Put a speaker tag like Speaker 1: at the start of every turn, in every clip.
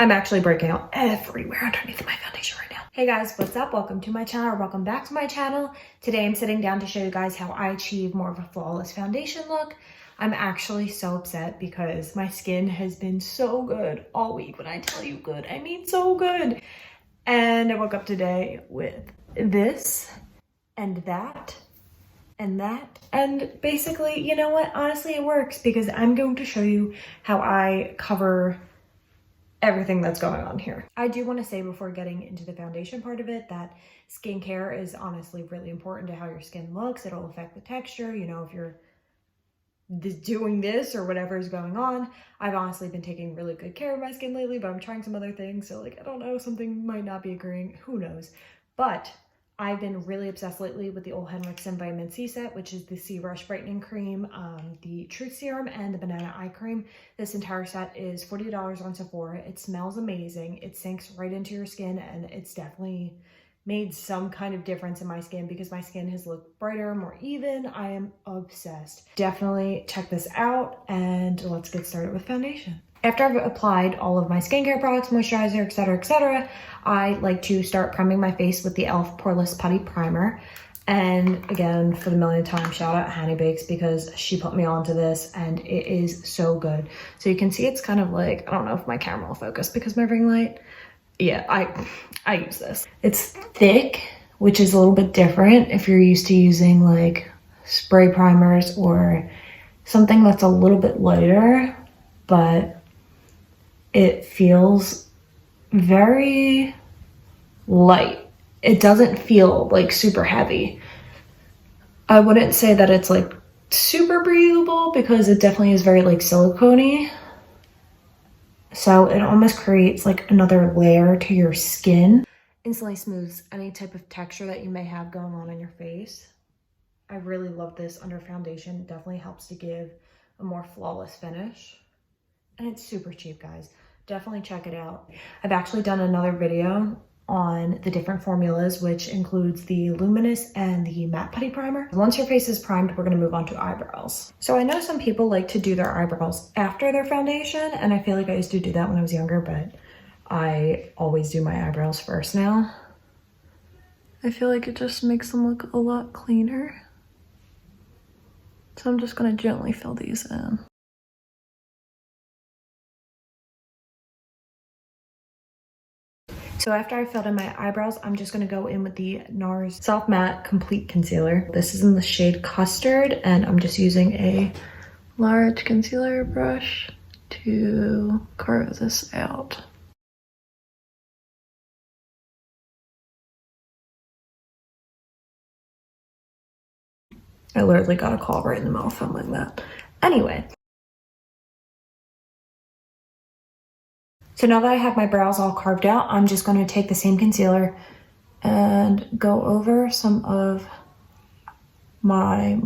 Speaker 1: I'm actually breaking out everywhere underneath my foundation right now. Hey guys, what's up? Welcome to my channel, or welcome back to my channel. Today I'm sitting down to show you guys how I achieve more of a flawless foundation look. I'm actually so upset because my skin has been so good all week. When I tell you good, I mean so good. And I woke up today with this and that and that. And basically, you know what? Honestly, it works because I'm going to show you how I cover everything that's going on here. I do want to say before getting into the foundation part of it that skincare is honestly really important to how your skin looks. It'll affect the texture, you know, if you're doing this or whatever is going on. I've honestly been taking really good care of my skin lately, but I'm trying some other things. So like, I don't know, something might not be agreeing, who knows? But I've been really obsessed lately with the Ole Henriksen Vitamin C set, which is the C-Rush Brightening Cream, the Truth Serum, and the Banana Eye Cream. This entire set is $40 on Sephora. It smells amazing. It sinks right into your skin, and it's definitely made some kind of difference in my skin because my skin has looked brighter, more even. I am obsessed. Definitely check this out, and let's get started with foundation. After I've applied all of my skincare products, moisturizer, etc., I like to start priming my face with the e.l.f. Poreless Putty Primer. And again, for the millionth time, shout out Honey Bakes because she put me onto this and it is so good. So you can see it's kind of like, I don't know if my camera will focus because my ring light. Yeah, I use this. It's thick, which is a little bit different if you're used to using like spray primers or something that's a little bit lighter, but it feels very light. It doesn't feel like super heavy. I wouldn't say that it's like super breathable because it definitely is very like silicone-y. So it almost creates like another layer to your skin. Instantly smooths any type of texture that you may have going on in your face. I really love this under foundation. It definitely helps to give a more flawless finish. And it's super cheap, guys. Definitely check it out. I've actually done another video on the different formulas, which includes the Luminous and the Matte Putty Primer. Once your face is primed, we're gonna move on to eyebrows. So I know some people like to do their eyebrows after their foundation, and I feel like I used to do that when I was younger, but I always do my eyebrows first now. I feel like it just makes them look a lot cleaner. So I'm just gonna gently fill these in. So after I filled in my eyebrows, I'm just gonna go in with the NARS Soft Matte Complete Concealer. This is in the shade Custard, and I'm just using a large concealer brush to carve this out. I literally got a call right in the middle of filming that. Anyway. So now that I have my brows all carved out, I'm just going to take the same concealer and go over some of my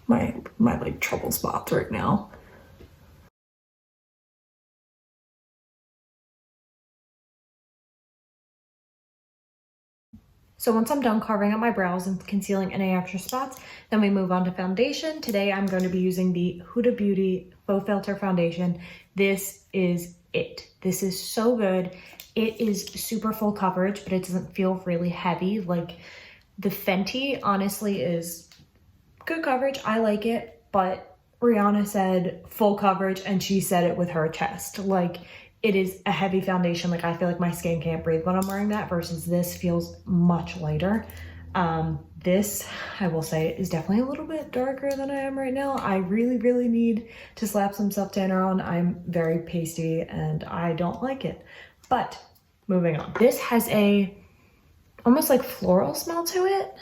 Speaker 1: like trouble spots right now. So once I'm done carving out my brows and concealing any extra spots, then we move on to foundation. Today I'm going to be using the Huda Beauty Faux Filter Foundation. This is it. This is so good. It is super full coverage, but it doesn't feel really heavy. Like the Fenty honestly is good coverage. I like it, but Rihanna said full coverage and she said it with her chest. Like it is a heavy foundation. Like I feel like my skin can't breathe when I'm wearing that versus this feels much lighter. This, I will say, is definitely a little bit darker than I am right now. I really need to slap some self-tanner on. I'm very pasty and I don't like it. But moving on. This has a almost like floral smell to it,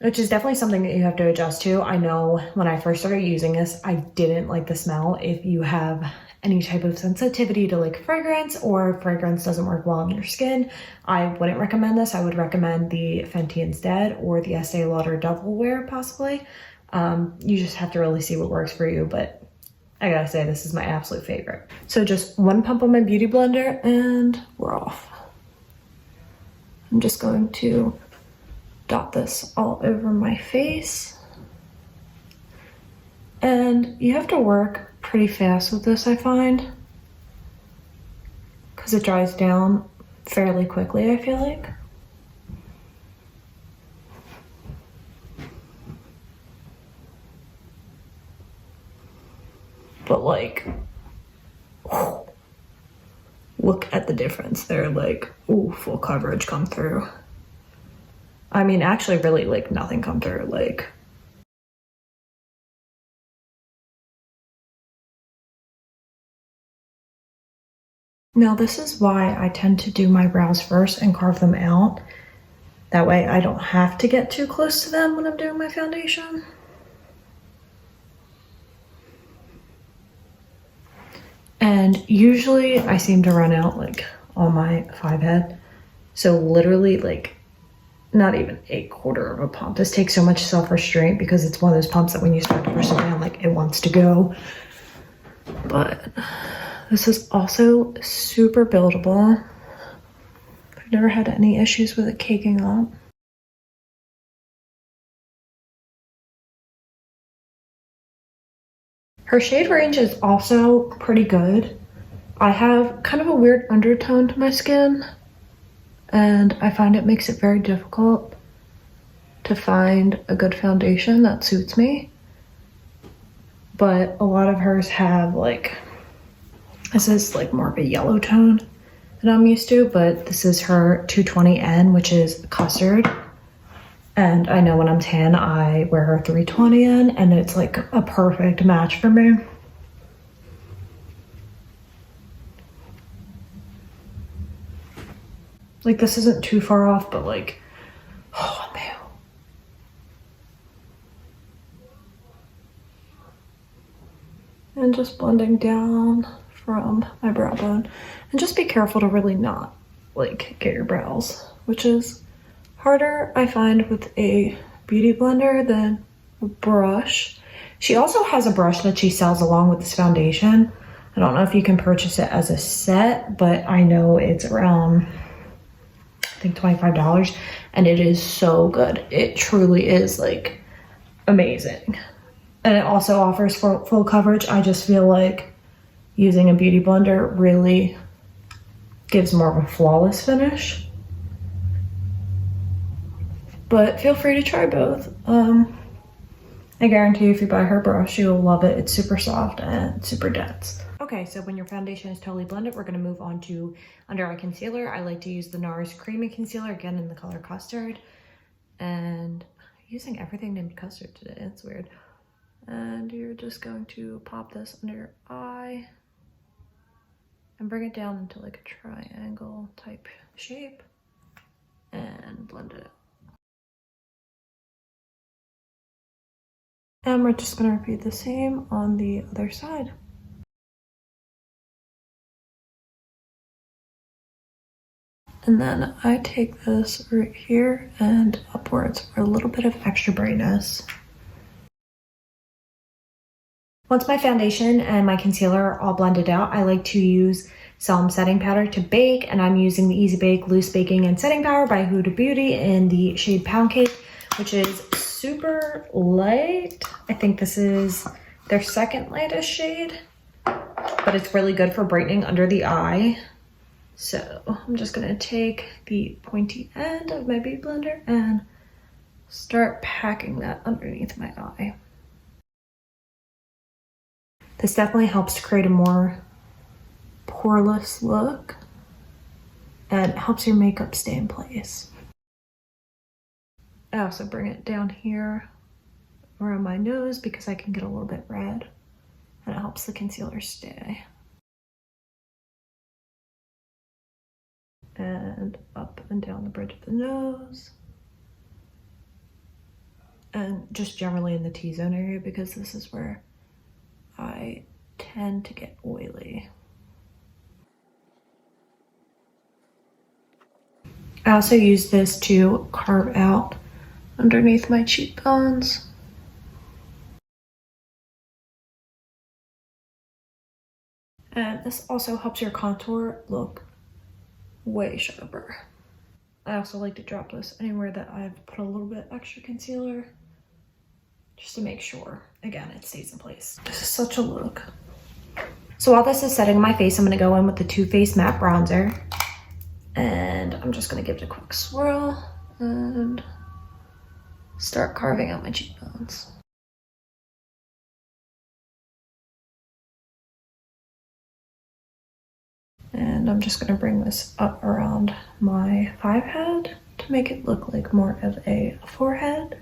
Speaker 1: which is definitely something that you have to adjust to. I know when I first started using this, I didn't like the smell. If you have any type of sensitivity to like fragrance or fragrance doesn't work well on your skin, I wouldn't recommend this. I would recommend the Fenty instead or the Estee Lauder Double Wear possibly. You just have to really see what works for you, but I gotta say this is my absolute favorite. So just one pump on my beauty blender and we're off. I'm just going to dot this all over my face. And you have to work pretty fast with this, I find. because it dries down fairly quickly, I feel like. But like, look at the difference there. Like, ooh, full coverage come through. I mean, actually really like nothing come through. Like, now this is why I tend to do my brows first and carve them out. That way I don't have to get too close to them when I'm doing my foundation. And usually I seem to run out like on my 5 head. So literally like not even a quarter of a pump. This takes so much self-restraint because it's one of those pumps that when you start to push it down, like it wants to go. But this is also super buildable. I've never had any issues with it caking up. Her shade range is also pretty good. I have kind of a weird undertone to my skin, and I find it makes it very difficult to find a good foundation that suits me. But a lot of hers have like, this is like more of a yellow tone that I'm used to, but this is her 220N, which is custard. And I know when I'm tan, I wear her 320N, and it's like a perfect match for me. Like this isn't too far off, but like, oh man. And just blending down from my brow bone. And just be careful to really not like get your brows, which is harder, I find, with a beauty blender than a brush. She also has a brush that she sells along with this foundation. I don't know if you can purchase it as a set, but I know it's around, I think $25, and it is so good. It truly is like amazing. And it also offers full coverage. I just feel like using a beauty blender really gives more of a flawless finish. But feel free to try both. I guarantee you if you buy her brush, you'll love it. It's super soft and super dense. Okay, so when your foundation is totally blended, we're gonna move on to under eye concealer. I like to use the NARS Creamy Concealer, again in the color Custard. And I'm using everything named Custard today, it's weird. And you're just going to pop this under your eye and bring it down into like a triangle type shape and blend it. And we're just gonna repeat the same on the other side. And then I take this right here and upwards for a little bit of extra brightness. Once my foundation and my concealer are all blended out, I like to use some setting powder to bake, and I'm using the Easy Bake Loose Baking and Setting Powder by Huda Beauty in the shade Pound Cake, which is super light. I think this is their second lightest shade, but it's really good for brightening under the eye. So I'm just gonna take the pointy end of my beauty blender and start packing that underneath my eye. This definitely helps to create a more poreless look and helps your makeup stay in place. I also bring it down here around my nose because I can get a little bit red, and it helps the concealer stay. And up and down the bridge of the nose. And just generally in the T-zone area because this is where I tend to get oily. I also use this to carve out underneath my cheekbones. And this also helps your contour look way sharper. I also like to drop this anywhere that I've put a little bit extra concealer, just to make sure, again, it stays in place. This is such a look. So while this is setting on my face, I'm gonna go in with the Too Faced Matte Bronzer. And I'm just gonna give it a quick swirl and start carving out my cheekbones. And I'm just gonna bring this up around my forehead to make it look like more of a forehead.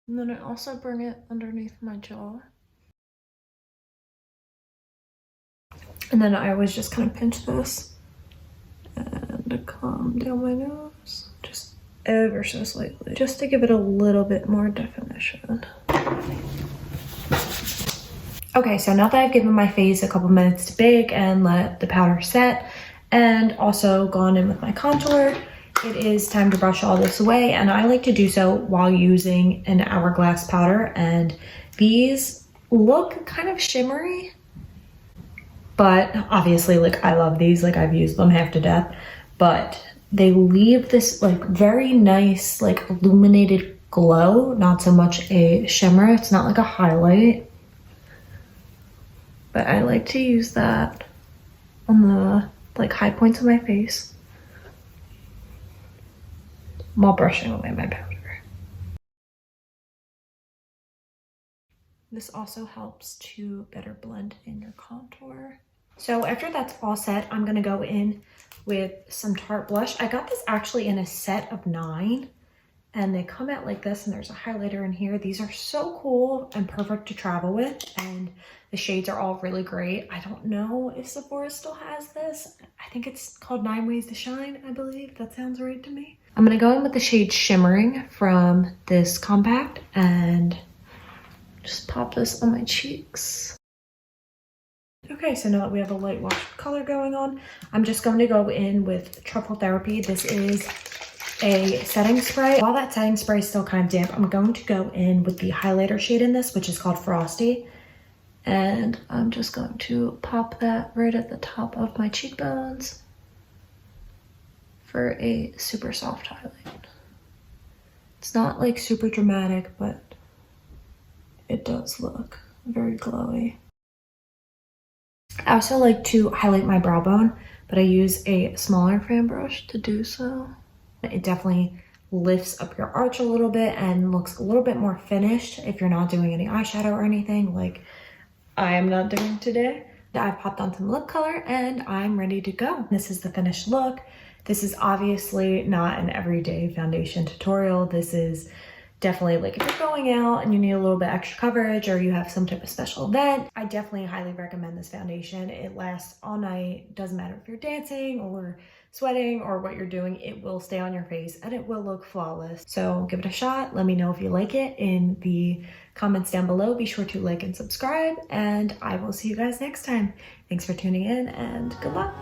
Speaker 1: And then I also bring it underneath my jaw. And then I always just kind of pinch this and come down my nose, just ever so slightly, just to give it a little bit more definition. Okay, so now that I've given my face a couple minutes to bake and let the powder set, and also gone in with my contour, it is time to brush all this away, and I like to do so while using an Hourglass powder, and these look kind of shimmery, but obviously, like, I love these, like, I've used them half to death, but they leave this, like, very nice, like, illuminated glow, not so much a shimmer. It's not like a highlight. But I like to use that on the, like, high points of my face while brushing away my powder. This also helps to better blend in your contour. So after that's all set, I'm gonna go in with some Tarte blush. I got this actually in a set of 9. And they come out like this, and there's a highlighter in here. These are so cool and perfect to travel with, and the shades are all really great. I don't know if Sephora still has this. I think it's called 9 Ways to Shine, I believe. That sounds right to me. I'm gonna go in with the shade Shimmering from this compact and just pop this on my cheeks. Okay, so now that we have a light wash of color going on, I'm just going to go in with Truffle Therapy. This is a setting spray. While that setting spray is still kind of damp, I'm going to go in with the highlighter shade in this, which is called Frosty. And I'm just going to pop that right at the top of my cheekbones for a super soft highlight. It's not like super dramatic, but it does look very glowy. I also like to highlight my brow bone, but I use a smaller fan brush to do so. It definitely lifts up your arch a little bit and looks a little bit more finished if you're not doing any eyeshadow or anything like I am not doing today. I've popped on some lip color and I'm ready to go. This is the finished look. This is obviously not an everyday foundation tutorial. This is definitely like if you're going out and you need a little bit extra coverage or you have some type of special event, I definitely highly recommend this foundation. It lasts all night. Doesn't matter if you're dancing or sweating or what you're doing, it will stay on your face and it will look flawless. So give it a shot. Let me know if you like it in the comments down below. Be sure to like and subscribe, and I will see you guys next time. Thanks for tuning in and good luck.